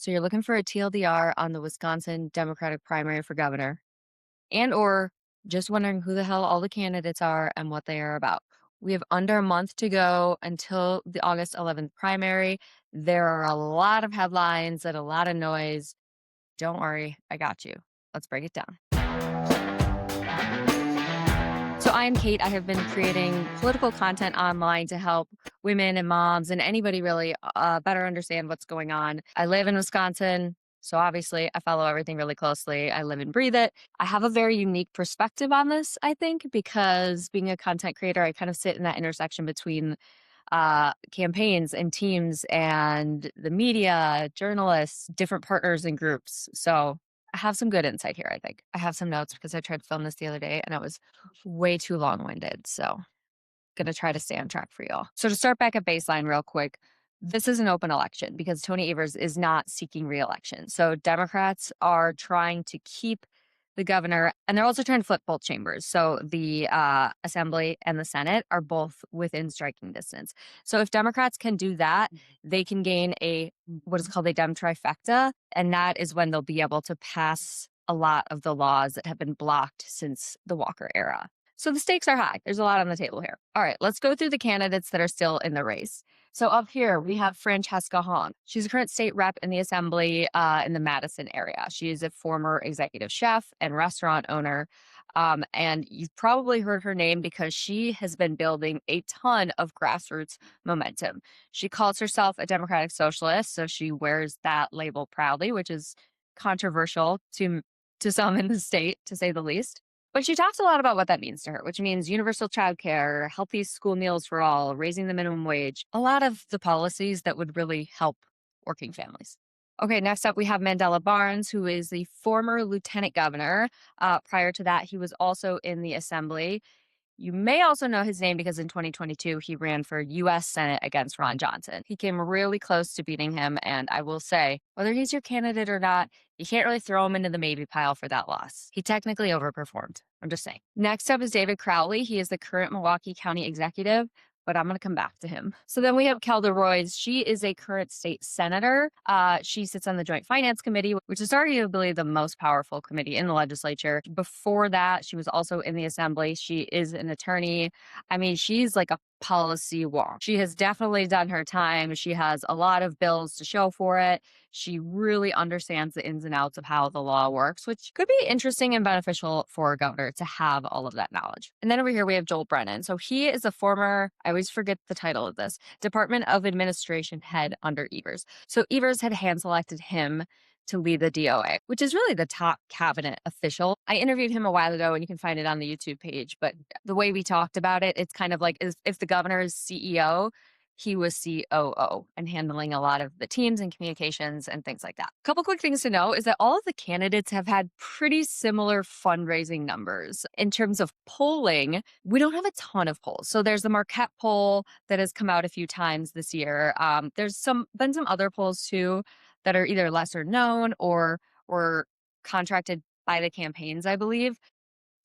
So you're looking for a TLDR on the Wisconsin Democratic primary for governor, and or just wondering who the hell all the candidates are and what they are about. We have under a month to go until the August 11th primary. There are a lot of headlines and a lot of noise. Don't worry, I got you. Let's break it down. So I am Kate. I have been creating political content online to help women and moms and anybody really better understand what's going on. I live in Wisconsin, so obviously I follow everything really closely. I live and breathe it. I have a very unique perspective on this, I think, because being a content creator, I kind of sit in that intersection between campaigns and teams and the media, journalists, different partners and groups. So I have some good insight here, I think. I have some notes because I tried to film this the other day and it was way too long winded. So going to try to stay on track for y'all. So to start back at baseline real quick, this is an open election because Tony Evers is not seeking re-election. So Democrats are trying to keep the governor, and they're also trying to flip both chambers. So the Assembly and the Senate are both within striking distance. So if Democrats can do that, they can gain what is called a Dem trifecta, and that is when they'll be able to pass a lot of the laws that have been blocked since the Walker era. So the stakes are high. There's a lot on the table here. All right, let's go through the candidates that are still in the race. So up here, we have Francesca Hong. She's a current state rep in the Assembly in the Madison area. She is a former executive chef and restaurant owner. And you've probably heard her name because she has been building a ton of grassroots momentum. She calls herself a Democratic Socialist, so she wears that label proudly, which is controversial to some in the state, to say the least. But she talks a lot about what that means to her, which means universal childcare, healthy school meals for all, raising the minimum wage, a lot of the policies that would really help working families. Okay, next up we have Mandela Barnes, who is the former lieutenant governor. Prior to that, he was also in the assembly. You may also know his name because in 2022, he ran for U.S. Senate against Ron Johnson. He came really close to beating him, and I will say, whether he's your candidate or not, you can't really throw him into the maybe pile for that loss. He technically overperformed. I'm just saying. Next up is David Crowley. He is the current Milwaukee County executive, but I'm going to come back to him. So then we have Kelda Roys. She is a current state senator. She sits on the Joint Finance Committee, which is arguably the most powerful committee in the legislature. Before that, she was also in the assembly. She is an attorney. I mean, she's like a policy wonk. She has definitely done her time. She has a lot of bills to show for it. She really understands the ins and outs of how the law works, which could be interesting and beneficial for a governor to have all of that knowledge. And then over here, we have Joel Brennan. So he is a former, I always forget the title of this, Department of Administration head under Evers. So Evers had hand selected him to lead the DOA, which is really the top cabinet official. I interviewed him a while ago and you can find it on the YouTube page, but the way we talked about it, it's kind of like if the governor is CEO, he was COO and handling a lot of the teams and communications and things like that. A couple quick things to know is that all of the candidates have had pretty similar fundraising numbers. In terms of polling, we don't have a ton of polls. So there's the Marquette poll that has come out a few times this year. There's been some other polls too that are either lesser known or were contracted by the campaigns, I believe.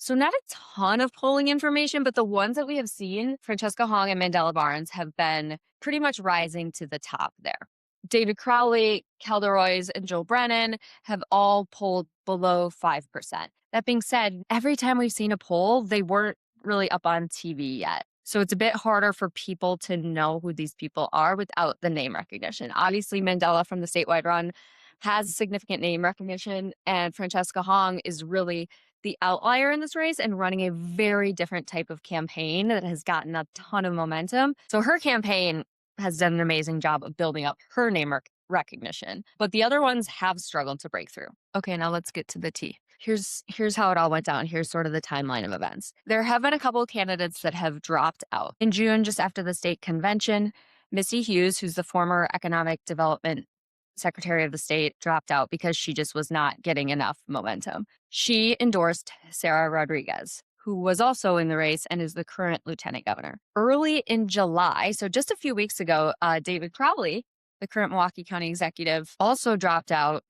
So not a ton of polling information, but the ones that we have seen, Francesca Hong and Mandela Barnes, have been pretty much rising to the top there. David Crowley, Kelda Roys, and Joel Brennan have all polled below 5%. That being said, every time we've seen a poll, they weren't really up on TV yet. So it's a bit harder for people to know who these people are without the name recognition. Obviously, Mandela from the statewide run has significant name recognition, and Francesca Hong is really the outlier in this race and running a very different type of campaign that has gotten a ton of momentum. So her campaign has done an amazing job of building up her name recognition, but the other ones have struggled to break through. Okay, now let's get to the tea. Here's how it all went down. Here's sort of the timeline of events. There have been a couple of candidates that have dropped out. In June, just after the state convention, Missy Hughes, who's the former economic development secretary of the state, dropped out because she just was not getting enough momentum. She endorsed Sarah Rodriguez, who was also in the race and is the current lieutenant governor. Early in July, so just a few weeks ago, David Crowley, the current Milwaukee County executive, also dropped out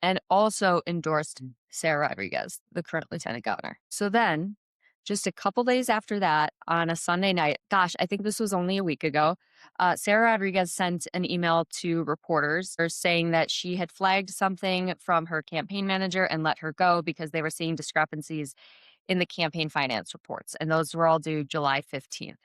and also endorsed Sarah Rodriguez, the current lieutenant governor. So then Just a couple days after that, on a Sunday night, gosh, I think this was only a week ago, Sarah Rodriguez sent an email to reporters saying that she had flagged something from her campaign manager and let her go because they were seeing discrepancies in the campaign finance reports, and those were all due July 15th.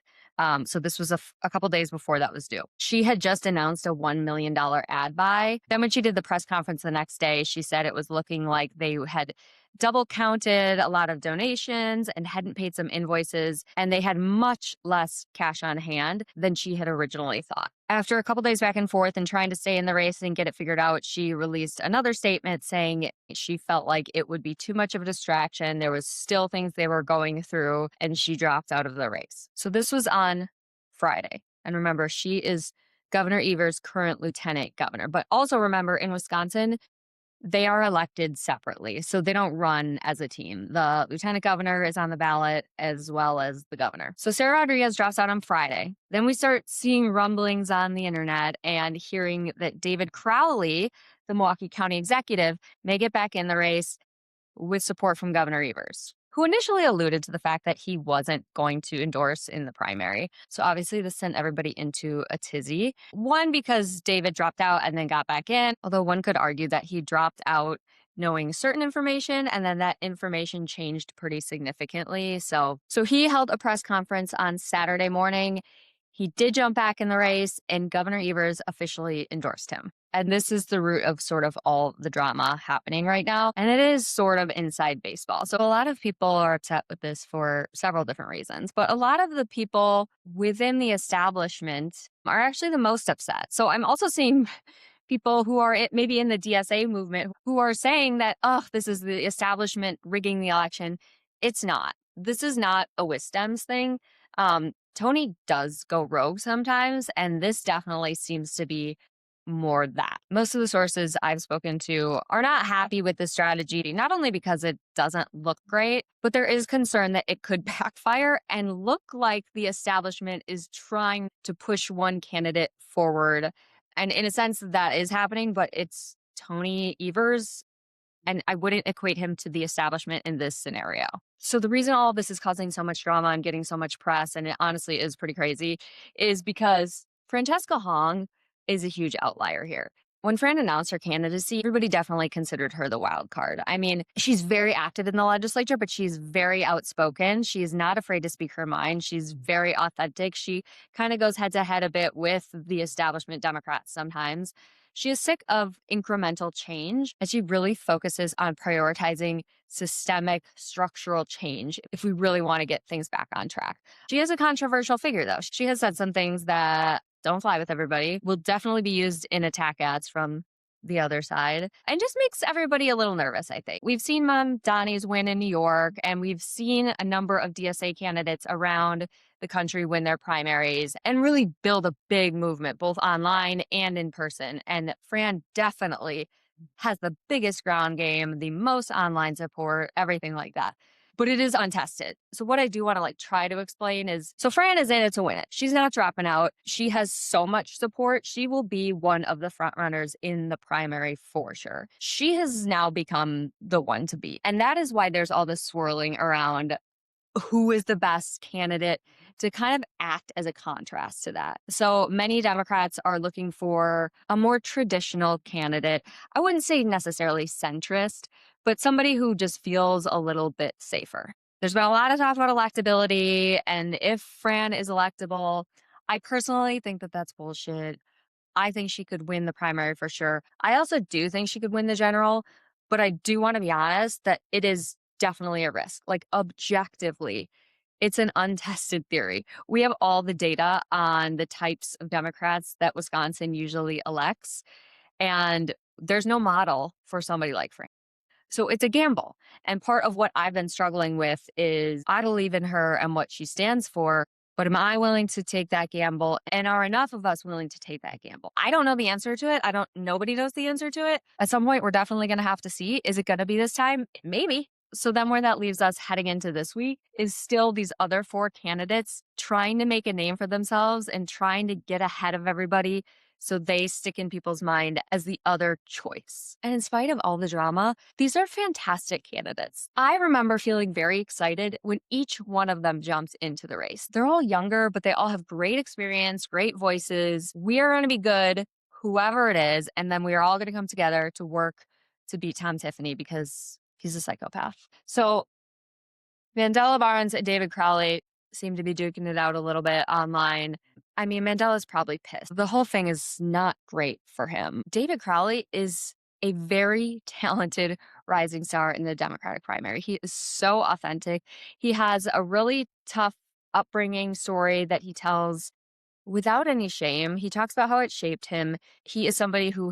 So this was a couple days before that was due. She had just announced a $1 million ad buy. Then when she did the press conference the next day, she said it was looking like they had double counted a lot of donations and hadn't paid some invoices, and they had much less cash on hand than she had originally thought. After a couple days back and forth and trying to stay in the race and get it figured out, she released another statement saying she felt like it would be too much of a distraction. There was still things they were going through, and she dropped out of the race. So this was on Friday. And remember, she is Governor Evers' current lieutenant governor. But also remember, in Wisconsin, they are elected separately, so they don't run as a team. The lieutenant governor is on the ballot as well as the governor. So Sarah Rodriguez drops out on Friday. Then we start seeing rumblings on the internet and hearing that David Crowley, the Milwaukee County executive, may get back in the race with support from Governor Evers, who initially alluded to the fact that he wasn't going to endorse in the primary. So obviously this sent everybody into a tizzy. One, because David dropped out and then got back in, although one could argue that he dropped out knowing certain information and then that information changed pretty significantly. So he held a press conference on Saturday morning. He did jump back in the race and Governor Evers officially endorsed him. And this is the root of sort of all the drama happening right now. And it is sort of inside baseball. So a lot of people are upset with this for several different reasons. But a lot of the people within the establishment are actually the most upset. So I'm also seeing people who are maybe in the DSA movement who are saying that, oh, this is the establishment rigging the election. It's not. This is not a Wisdems thing. Tony does go rogue sometimes, and this definitely seems to be more that. Most of the sources I've spoken to are not happy with the strategy, not only because it doesn't look great, but there is concern that it could backfire and look like the establishment is trying to push one candidate forward. And in a sense, that is happening, but it's Tony Evers, and I wouldn't equate him to the establishment in this scenario. So the reason all of this is causing so much drama and getting so much press, and it honestly is pretty crazy, is because Francesca Hong is a huge outlier here. When Fran announced her candidacy, everybody definitely considered her the wild card. I mean, she's very active in the legislature, but she's very outspoken. She's not afraid to speak her mind. She's very authentic. She kind of goes head to head a bit with the establishment Democrats sometimes. She is sick of incremental change, and she really focuses on prioritizing systemic structural change if we really want to get things back on track. She is a controversial figure, though. She has said some things that don't fly with everybody, will definitely be used in attack ads from the other side, and just makes everybody a little nervous, I think. We've seen Mom Donnie's win in New York, and we've seen a number of DSA candidates around the country win their primaries and really build a big movement, both online and in person. And Fran definitely has the biggest ground game, the most online support, everything like that. But it is untested. So what I do want to try to explain is, so Fran is in it to win it. She's not dropping out. She has so much support. She will be one of the front runners in the primary for sure. She has now become the one to beat. And that is why there's all this swirling around who is the best candidate to kind of act as a contrast to that. So many Democrats are looking for a more traditional candidate. I wouldn't say necessarily centrist, but somebody who just feels a little bit safer. There's been a lot of talk about electability, and if Fran is electable, I personally think that that's bullshit. I think she could win the primary for sure. I also do think she could win the general, but I do want to be honest that it is definitely a risk. Objectively, it's an untested theory. We have all the data on the types of Democrats that Wisconsin usually elects, and there's no model for somebody like Fran. So it's a gamble. And part of what I've been struggling with is I believe in her and what she stands for, but am I willing to take that gamble? And are enough of us willing to take that gamble? I don't know the answer to it. Nobody knows the answer to it. At some point, we're definitely going to have to see. Is it going to be this time? Maybe. So then where that leaves us heading into this week is still these other four candidates trying to make a name for themselves and trying to get ahead of everybody So they stick in people's mind as the other choice. And in spite of all the drama, these are fantastic candidates. I remember feeling very excited when each one of them jumped into the race. They're all younger, but they all have great experience, great voices. We are going to be good, whoever it is. And then we are all going to come together to work to beat Tom Tiffany because he's a psychopath. So Mandela Barnes and David Crowley seem to be duking it out a little bit online. I mean, Mandela's probably pissed. The whole thing is not great for him. David Crowley is a very talented rising star in the Democratic primary. He is so authentic. He has a really tough upbringing story that he tells without any shame. He talks about how it shaped him. He is somebody who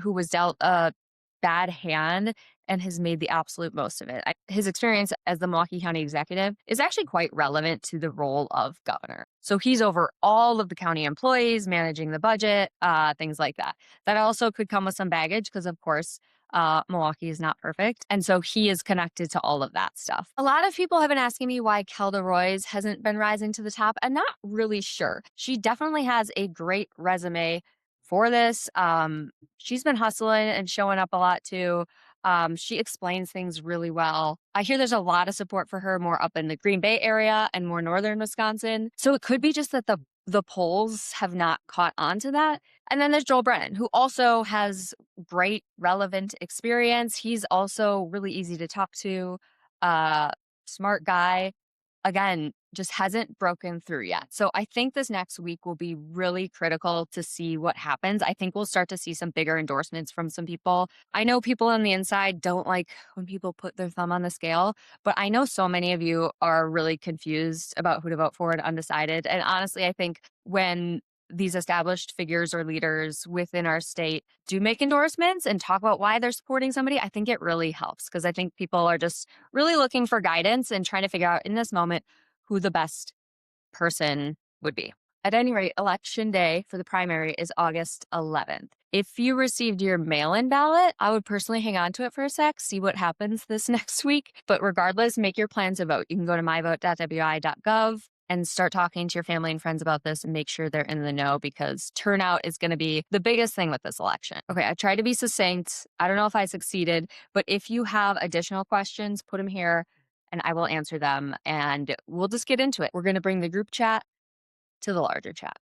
was dealt a bad hand and has made the absolute most of it. His experience as the Milwaukee County executive is actually quite relevant to the role of governor. So he's over all of the county employees, managing the budget, things like that. That also could come with some baggage because, of course, Milwaukee is not perfect. And so he is connected to all of that stuff. A lot of people have been asking me why Kelda Roys hasn't been rising to the top. I'm not really sure. She definitely has a great resume for this. She's been hustling and showing up a lot too. She explains things really well. I hear there's a lot of support for her more up in the Green Bay area and more northern Wisconsin. So it could be just that the polls have not caught on to that. And then there's Joel Brennan, who also has great relevant experience. He's also really easy to talk to, smart guy. Again, just hasn't broken through yet. So I think this next week will be really critical to see what happens. I think we'll start to see some bigger endorsements from some people. I know people on the inside don't like when people put their thumb on the scale, but I know so many of you are really confused about who to vote for and undecided. And honestly, I think when these established figures or leaders within our state do make endorsements and talk about why they're supporting somebody, I think it really helps because I think people are just really looking for guidance and trying to figure out in this moment who the best person would be. At any rate, election day for the primary is August 11th. If you received your mail in ballot, I would personally hang on to it for a sec, see what happens this next week. But regardless, make your plans to vote. You can go to myvote.wi.gov and start talking to your family and friends about this and make sure they're in the know because turnout is going to be the biggest thing with this election. Okay, I tried to be succinct. I don't know if I succeeded, but if you have additional questions, put them here and I will answer them and we'll just get into it. We're going to bring the group chat to the larger chat.